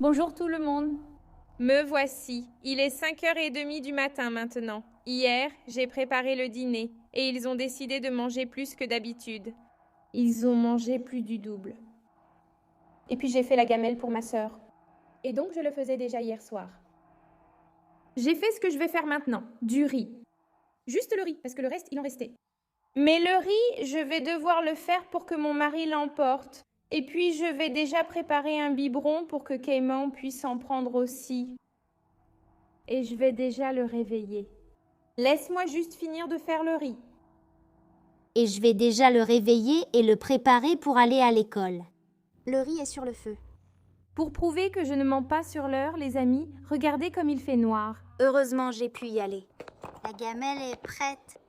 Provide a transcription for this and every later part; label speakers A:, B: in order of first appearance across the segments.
A: Bonjour tout le monde. Me voici. Il est 5h30 du matin maintenant. Hier, j'ai préparé le dîner et ils ont décidé de manger plus que d'habitude. Ils ont mangé plus du double. Et puis j'ai fait la gamelle pour ma sœur. Et donc je le faisais déjà hier soir. J'ai fait ce que je vais faire maintenant, du riz. Juste le riz, parce que le reste, il en restait. Mais le riz, je vais devoir le faire pour que mon mari l'emporte. Et puis je vais déjà préparer un biberon pour que Cayman puisse en prendre aussi. Et je vais déjà le réveiller. Laisse-moi juste finir de faire le riz.
B: Et je vais déjà le réveiller et le préparer pour aller à l'école. Le riz est sur le feu.
A: Pour prouver que je ne mens pas sur l'heure, les amis, regardez comme il fait noir.
B: Heureusement, j'ai pu y aller. La gamelle est prête.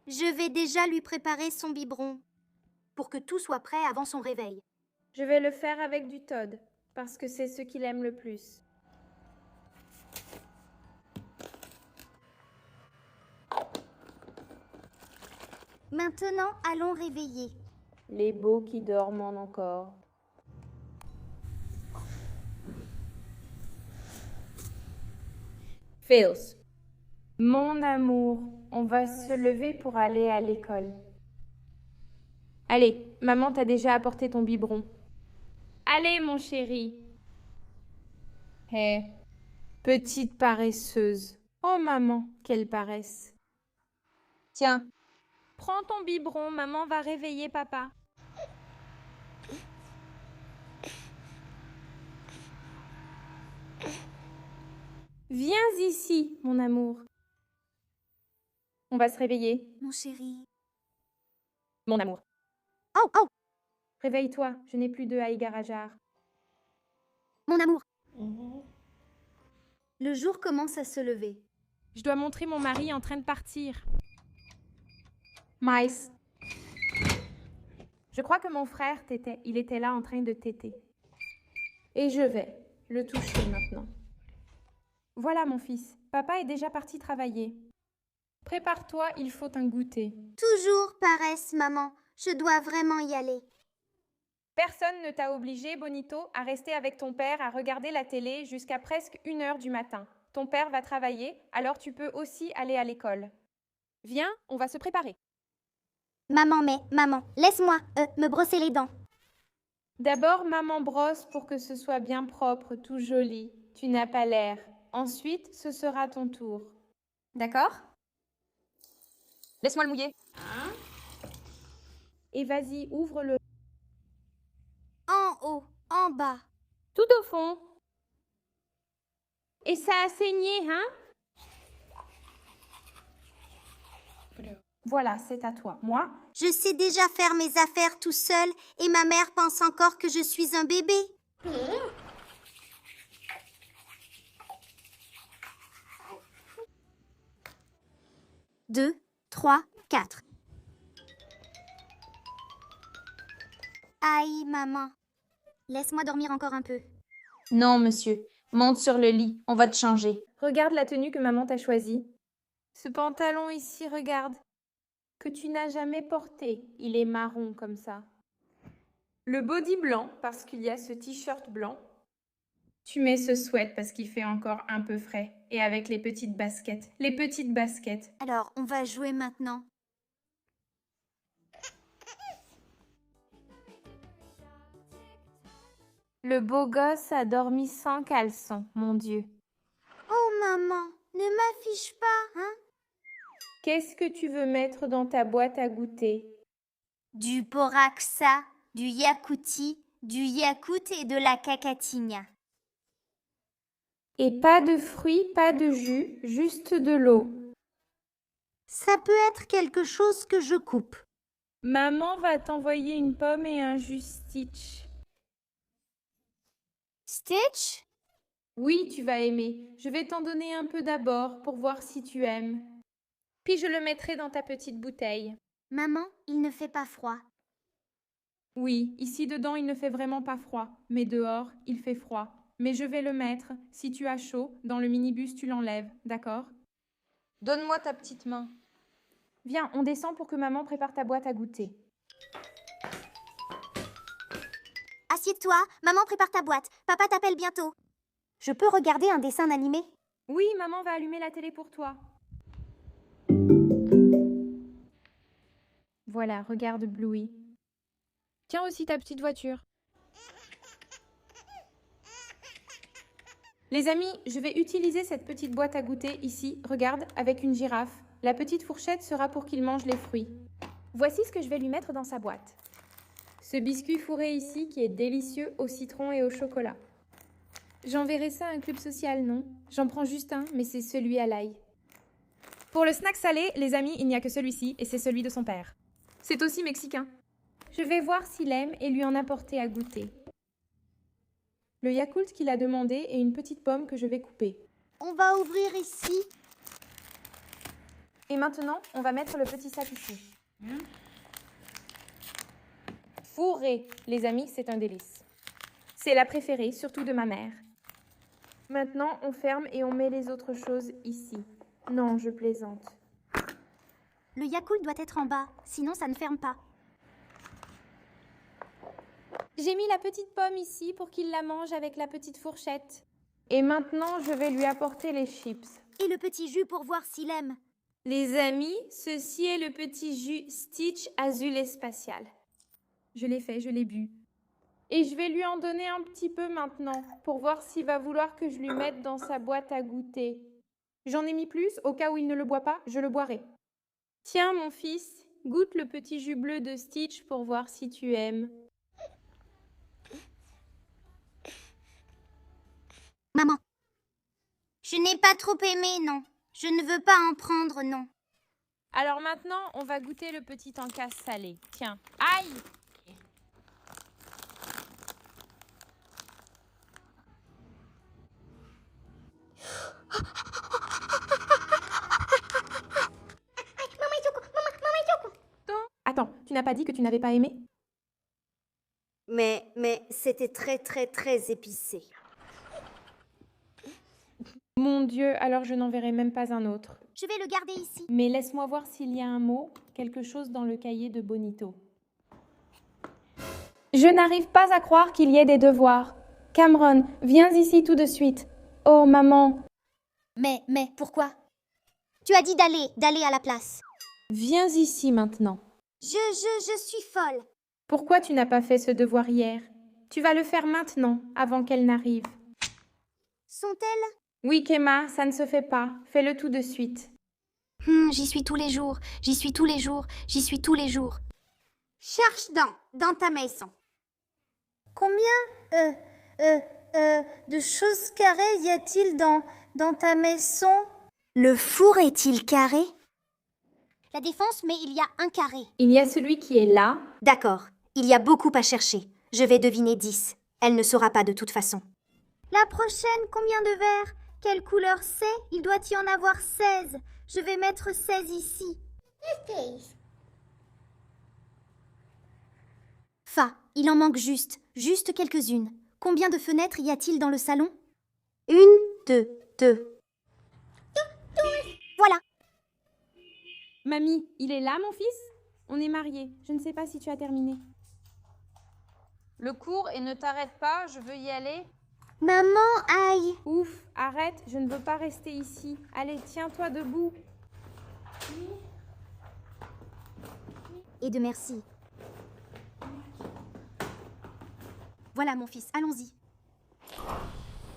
B: Je vais déjà lui préparer son biberon pour que tout soit prêt avant son réveil.
A: Je vais le faire avec du Todd, parce que c'est ce qu'il aime le plus.
B: Maintenant, allons réveiller.
A: Les beaux qui dorment encore. Phils, mon amour, on va se lever pour aller à l'école. Allez, maman t'a déjà apporté ton biberon. Allez, mon chéri. Hé, petite paresseuse. Oh, maman, quelle paresse. Tiens, prends ton biberon, maman va réveiller papa. Viens ici, mon amour. On va se réveiller.
B: Mon chéri.
A: Mon amour.
B: Oh, oh,
A: Réveille-toi, je n'ai plus de Haïgarajar.
B: mon amour. Le jour commence à se lever.
A: Je dois montrer mon mari en train de partir. Mice. Je crois que mon frère tétait. Il était là en train de téter. Et je vais le toucher maintenant. Voilà mon fils, papa est déjà parti travailler. Prépare-toi, il faut un goûter.
B: Toujours paresse, maman. Je dois vraiment y aller.
A: Personne ne t'a obligé, Bonito, à rester avec ton père à regarder la télé jusqu'à presque 1h du matin. Ton père va travailler, alors tu peux aussi aller à l'école. Viens, on va se préparer.
B: Maman, laisse-moi me brosser les dents.
A: D'abord, maman brosse pour que ce soit bien propre, tout joli. Tu n'as pas l'air. Ensuite, ce sera ton tour. D'accord?
C: Laisse-moi le mouiller.
A: Et vas-y, ouvre-le.
B: En haut, en bas.
A: Tout au fond. Et ça a saigné, hein? Voilà, c'est à toi. Moi,
B: Je sais déjà faire mes affaires tout seul et ma mère pense encore que je suis un bébé. 2, 3, 4. Aïe, maman. Laisse-moi dormir encore un peu.
C: Non, monsieur. Monte sur le lit. On va te changer.
A: regarde la tenue que maman t'a choisie. Ce pantalon ici, regarde. Que tu n'as jamais porté. Il est marron comme ça. Le body blanc, parce qu'il y a ce t-shirt blanc. Tu mets ce sweat parce qu'il fait encore un peu frais. Et avec les petites baskets. Les petites baskets.
B: Alors, on va jouer maintenant.
A: Le beau gosse a dormi sans caleçon, mon Dieu.
B: Oh, maman, ne m'affiche pas, hein?
A: Qu'est-ce que tu veux mettre dans ta boîte à goûter?
B: Du boraxa, du yakouti, du yakout et de la cacatigna.
A: Et pas de fruits, pas de jus, juste de l'eau.
B: Ça peut être quelque chose que je coupe.
A: Maman va t'envoyer une pomme et un jus Stitch.
B: Stitch?
A: Oui, tu vas aimer. Je vais t'en donner un peu d'abord pour voir si tu aimes. Puis je le mettrai dans ta petite bouteille.
B: Maman, il ne fait pas froid.
A: Oui, ici dedans il ne fait vraiment pas froid, mais dehors il fait froid. Mais je vais le mettre. Si tu as chaud, dans le minibus tu l'enlèves, d'accord?
C: Donne-moi ta petite main.
A: Viens, on descend pour que maman prépare ta boîte à goûter.
B: Inquiète-toi, maman prépare ta boîte. Papa t'appelle bientôt. Je peux regarder un dessin animé?
A: Oui, maman va allumer la télé pour toi. Voilà, regarde Bluey. Tiens aussi ta petite voiture. Les amis, je vais utiliser cette petite boîte à goûter ici, regarde, avec une girafe. La petite fourchette sera pour qu'il mange les fruits. Voici ce que je vais lui mettre dans sa boîte. Ce biscuit fourré ici qui est délicieux au citron et au chocolat. J'enverrai ça à un club social, non? J'en prends juste un, mais c'est celui à l'ail. Pour le snack salé, les amis, il n'y a que celui-ci et c'est celui de son père. C'est aussi mexicain. Je vais voir s'il aime et lui en apporter à goûter. Le Yakult qu'il a demandé et une petite pomme que je vais couper.
B: On va ouvrir ici.
A: Et maintenant, on va mettre le petit sac ici. Fourré, les amis, c'est un délice. C'est la préférée, surtout de ma mère. Maintenant, on ferme et on met les autres choses ici. Non, je plaisante.
B: Le Yakult doit être en bas, sinon ça ne ferme pas.
A: J'ai mis la petite pomme ici pour qu'il la mange avec la petite fourchette. Et maintenant, je vais lui apporter les chips.
B: Et le petit jus pour voir s'il aime.
A: Les amis, ceci est le petit jus Stitch Azul et Spatial. Je l'ai fait, je l'ai bu. Et je vais lui en donner un petit peu maintenant, pour voir s'il va vouloir que je lui mette dans sa boîte à goûter. J'en ai mis plus, au cas où il ne le boit pas, je le boirai. Tiens, mon fils, goûte le petit jus bleu de Stitch pour voir si tu aimes.
B: Maman. Je n'ai pas trop aimé, non. Je ne veux pas en prendre, non.
A: Alors maintenant, on va goûter le petit encas salé. Tiens. Aïe! Attends, tu n'as pas dit que tu n'avais pas aimé?
B: Mais c'était très épicé.
A: Mon Dieu, alors je n'en verrai même pas un autre.
B: Je vais le garder ici.
A: Mais laisse-moi voir s'il y a un mot, quelque chose dans le cahier de Bonito. Je n'arrive pas à croire qu'il y ait des devoirs. Cameron, viens ici tout de suite. Oh, maman.
B: Mais, pourquoi? Tu as dit d'aller à la place.
A: Viens ici maintenant.
B: Je suis folle.
A: Pourquoi tu n'as pas fait ce devoir hier? Tu vas le faire maintenant, avant qu'elle n'arrive.
B: Sont-elles?
A: Oui, Kemma, ça ne se fait pas. Fais-le tout de suite.
B: J'y suis tous les jours. Cherche dans ta maison. Combien de choses carrées y a-t-il dans ta maison? Le four est-il carré? La défense, mais il y a un carré.
A: Il y a celui qui est là.
B: D'accord, il y a beaucoup à chercher. Je vais deviner 10. Elle ne saura pas de toute façon. La prochaine, combien de verres? Quelle couleur c'est? Il doit y en avoir 16. Je vais mettre 16 ici. Fa, il en manque juste quelques-unes. Combien de fenêtres y a-t-il dans le salon? 1, 2. Voilà.
A: Mamie, il est là, mon fils? On est mariés. Je ne sais pas si tu as terminé.
C: Le cours et ne t'arrête pas, je veux y aller.
B: Maman, aïe.
A: Ouf, arrête, je ne veux pas rester ici. Allez, tiens-toi debout.
B: Et de merci. Voilà mon fils, allons-y.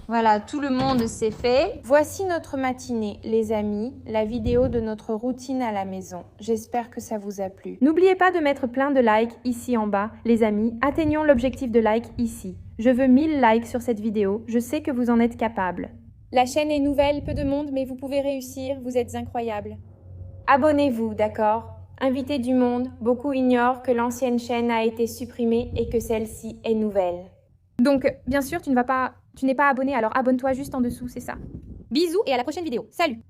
C: Voilà, tout le monde s'est fait.
A: Voici notre matinée, les amis, la vidéo de notre routine à la maison. J'espère que ça vous a plu. N'oubliez pas de mettre plein de likes ici en bas. Les amis, atteignons l'objectif de likes ici. Je veux 1000 likes sur cette vidéo, je sais que vous en êtes capables. La chaîne est nouvelle, peu de monde, mais vous pouvez réussir, vous êtes incroyables. Abonnez-vous, d'accord? Invitez du monde, beaucoup ignorent que l'ancienne chaîne a été supprimée et que celle-ci est nouvelle. Donc, bien sûr, tu n'es pas abonné, alors abonne-toi juste en dessous, c'est ça. Bisous et à la prochaine vidéo. Salut!